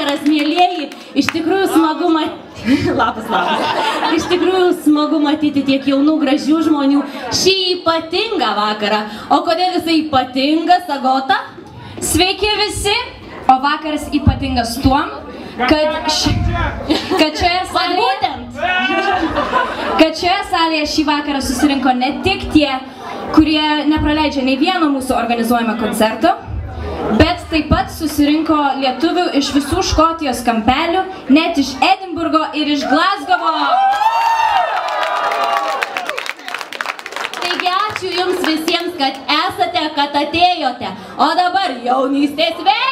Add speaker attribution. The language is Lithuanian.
Speaker 1: vakaras, mėlieji. Iš tikrųjų smagu matyti. Labas. Iš tikrųjų smagu matyti tiek jaunų, gražių žmonių šį ypatingą vakarą. O kodėl jisai ypatingas, Agota?
Speaker 2: Sveiki visi, o vakaras ypatingas tuom, kad šioje salėje šį vakarą susirinko ne tik tie, kurie nepraleidžia nei vieno mūsų organizuojamo koncerto, bet taip pat susirinko lietuvių iš visų Škotijos kampelių, net iš Edinburgo ir iš Glasgowo.
Speaker 1: Taigi ačiū jums visiems, kad esate, kad atėjote. O dabar jaunystės vėl.